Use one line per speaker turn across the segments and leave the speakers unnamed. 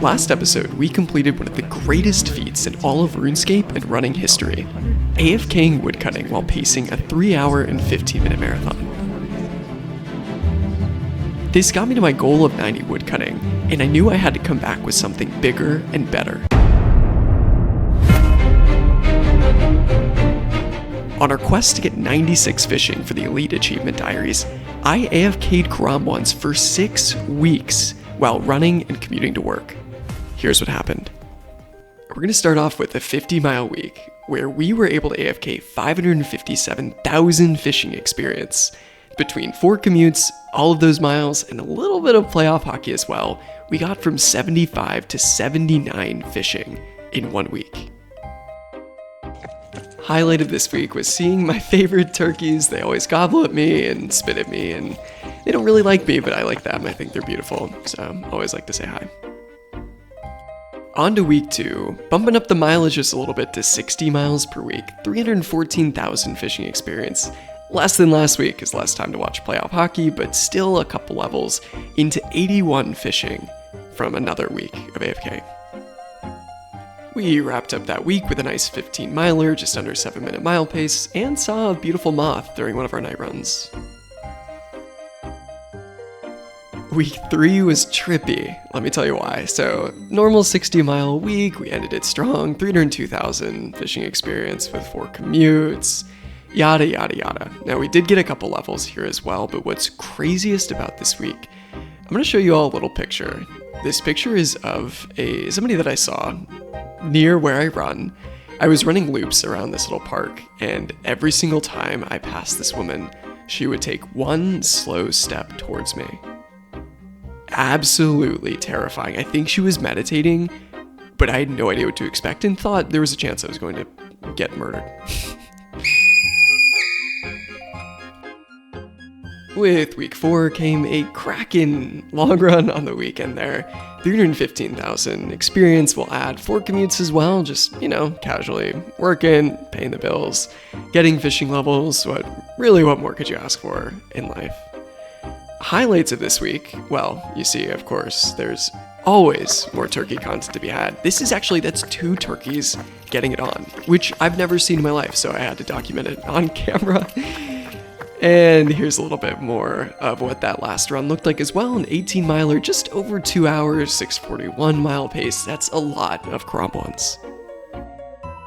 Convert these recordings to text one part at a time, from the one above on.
Last episode, we completed one of the greatest feats in all of RuneScape and running history, AFKing woodcutting while pacing a 3-hour and 15-minute marathon. This got me to my goal of 90 woodcutting, and I knew I had to come back with something bigger and better. On our quest to get 96 fishing for the Elite Achievement Diaries, I AFK'd karambwans for 6 weeks while running and commuting to work. Here's what happened. We're going to start off with a 50-mile week, where we were able to AFK 557,000 fishing experience. Between 4 commutes, all of those miles, and a little bit of playoff hockey as well, we got from 75 to 79 fishing in 1 week. Highlight of this week was seeing my favorite turkeys. They always gobble at me and spit at me, and they don't really like me, but I like them. I think they're beautiful, so I always like to say hi. On to week 2, bumping up the mileage just a little bit to 60 miles per week, 314,000 fishing experience. Less than last week is less time to watch playoff hockey, but still a couple levels into 81 fishing from another week of AFK. We wrapped up that week with a nice 15-miler, just under 7-minute mile pace, and saw a beautiful moth during one of our night runs. Week 3 was trippy, let me tell you why. So, normal 60-mile week, we ended it strong, 302,000 fishing experience with 4 commutes, yada yada yada. Now we did get a couple levels here as well, but what's craziest about this week, I'm going to show you all a little picture. This picture is of somebody that I saw near where I run. I was running loops around this little park, and every single time I passed this woman, she would take one slow step towards me. Absolutely terrifying. I think she was meditating, but I had no idea what to expect and thought there was a chance I was going to get murdered. With week 4 came a cracking long run on the weekend there. 315,000 experience. We'll add 4 commutes as well, just, casually working, paying the bills, getting fishing levels. What more could you ask for in life? Highlights of this week, well, you see, of course, there's always more turkey content to be had. That's 2 turkeys getting it on, which I've never seen in my life, so I had to document it on camera. And here's a little bit more of what that last run looked like as well. An 18-miler, just over 2 hours, 641-mile pace. That's a lot of karambwans.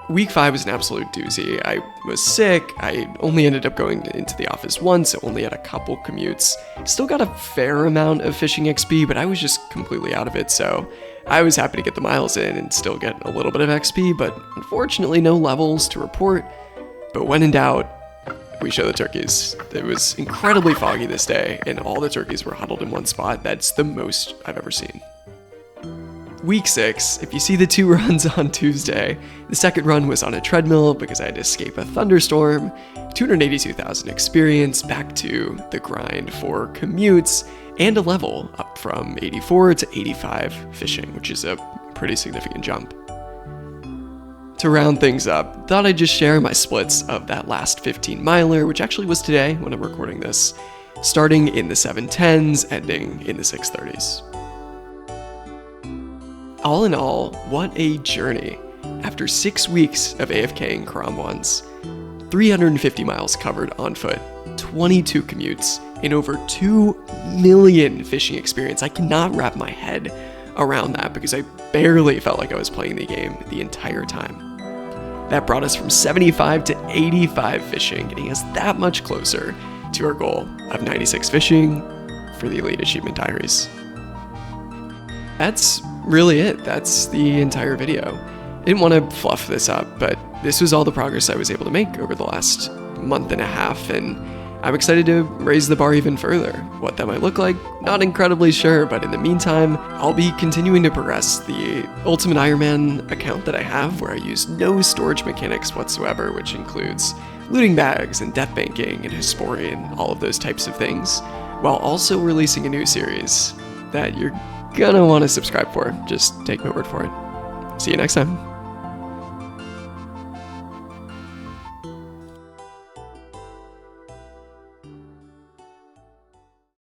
Week 5 was an absolute doozy. I was sick. I only ended up going into the office once, so only had a couple commutes. Still got a fair amount of fishing XP, but I was just completely out of it, so I was happy to get the miles in and still get a little bit of XP, but unfortunately no levels to report. But when in doubt, we show the turkeys. It was incredibly foggy this day, and all the turkeys were huddled in one spot. That's the most I've ever seen. Week 6, if you see the 2 runs on Tuesday, the second run was on a treadmill because I had to escape a thunderstorm, 282,000 experience, back to the grind for commutes, and a level up from 84 to 85 fishing, which is a pretty significant jump. To round things up, thought I'd just share my splits of that last 15-miler, which actually was today when I'm recording this, starting in the 7:10s, ending in the 6:30s. All in all, what a journey. After 6 weeks of AFKing karambwans, 350 miles covered on foot, 22 commutes, and over 2 million fishing experience. I cannot wrap my head around that because I barely felt like I was playing the game the entire time. That brought us from 75 to 85 fishing, getting us that much closer to our goal of 96 fishing for the Elite Achievement Diaries. That's really it. That's the entire video. I didn't want to fluff this up, but this was all the progress I was able to make over the last month and a half, and I'm excited to raise the bar even further. What that might look like, not incredibly sure, but in the meantime, I'll be continuing to progress the Ultimate Ironman account that I have, where I use no storage mechanics whatsoever, which includes looting bags and death banking and Historian, all of those types of things, while also releasing a new series that you're gonna want to subscribe for. Just take my word for it. See you next time.